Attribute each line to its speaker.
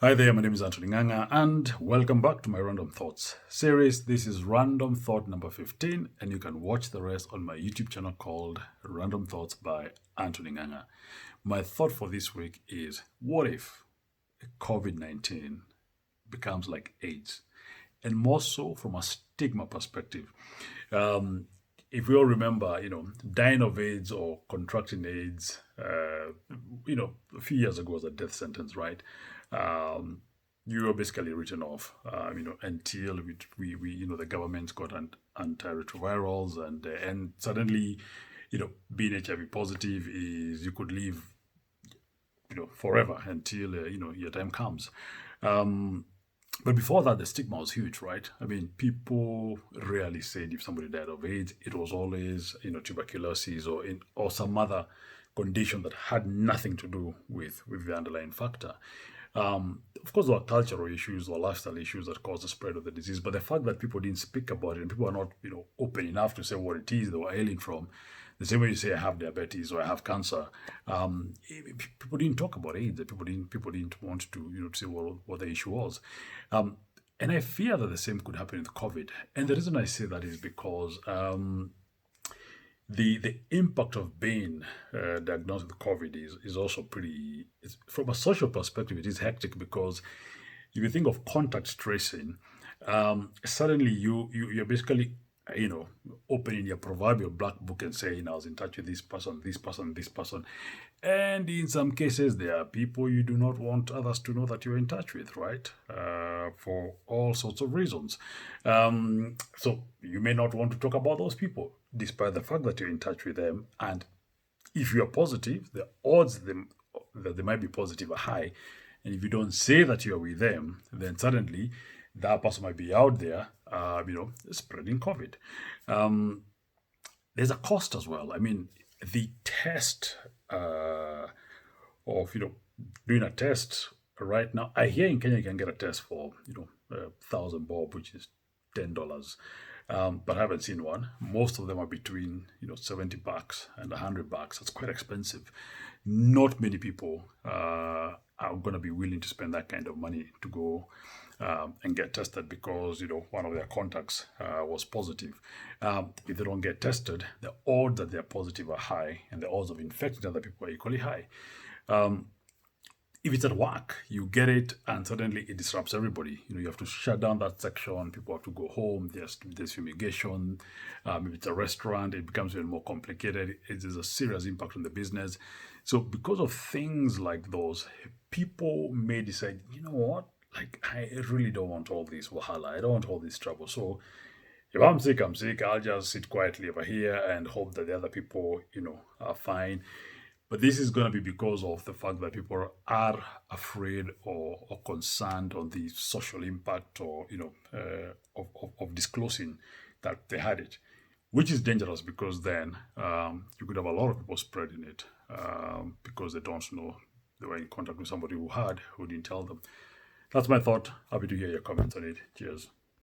Speaker 1: Hi there, my name is Anthony Nganga, and welcome back to my Random Thoughts series. This is Random Thought number 15, and you can watch the rest on my YouTube channel called Random Thoughts by Anthony Nganga. My thought for this week is, what if COVID-19 becomes like AIDS? And more so from a stigma perspective. If we all remember, dying of AIDS or contracting AIDS, a few years ago was a death sentence, right? You were basically written off, until the government got antiretrovirals, and suddenly, being HIV positive is you could live, forever until your time comes. But before that, the stigma was huge, right? I mean, people rarely said if somebody died of AIDS. It was always, tuberculosis or some other condition that had nothing to do with the underlying factor. Of course, there were cultural issues or lifestyle issues that caused the spread of the disease, but the fact that people didn't speak about it and people are not, open enough to say what it is they were ailing from, the same way you say I have diabetes or I have cancer, people didn't talk about AIDS. People didn't want to, to say what the issue was. And I fear that the same could happen with COVID. And the reason I say that is because the impact of being diagnosed with COVID is also from a social perspective, it is hectic because if you think of contact tracing, suddenly you're basically, opening your proverbial black book and saying, I was in touch with this person, this person, this person. And in some cases, there are people you do not want others to know that you're in touch with, right? For all sorts of reasons. So you may not want to talk about those people, despite the fact that you're in touch with them. And if you're positive, the odds that they might be positive are high. And if you don't say that you're with them, then suddenly that person might be out there, spreading COVID. There's a cost as well. I mean, the test of, doing a test right now, I hear in Kenya you can get a test for, 1,000 bob, which is $10. But I haven't seen one. Most of them are between, $70 and $100. That's quite expensive. Not many people are going to be willing to spend that kind of money to go and get tested because, one of their contacts was positive. If they don't get tested, the odds that they're positive are high and the odds of infecting other people are equally high. If it's at work, you get it and suddenly it disrupts everybody. You have to shut down that section. People have to go home. There's fumigation. If it's a restaurant, it becomes even more complicated. It is a serious impact on the business. So because of things like those, people may decide, you know what? Like, I really don't want all this wahala. I don't want all this trouble. So if I'm sick, I'm sick. I'll just sit quietly over here and hope that the other people, are fine. But this is going to be because of the fact that people are afraid or concerned on the social impact or, of disclosing that they had it, which is dangerous because then you could have a lot of people spreading it because they don't know they were in contact with somebody who didn't tell them. That's my thought. Happy to hear your comments on it. Cheers.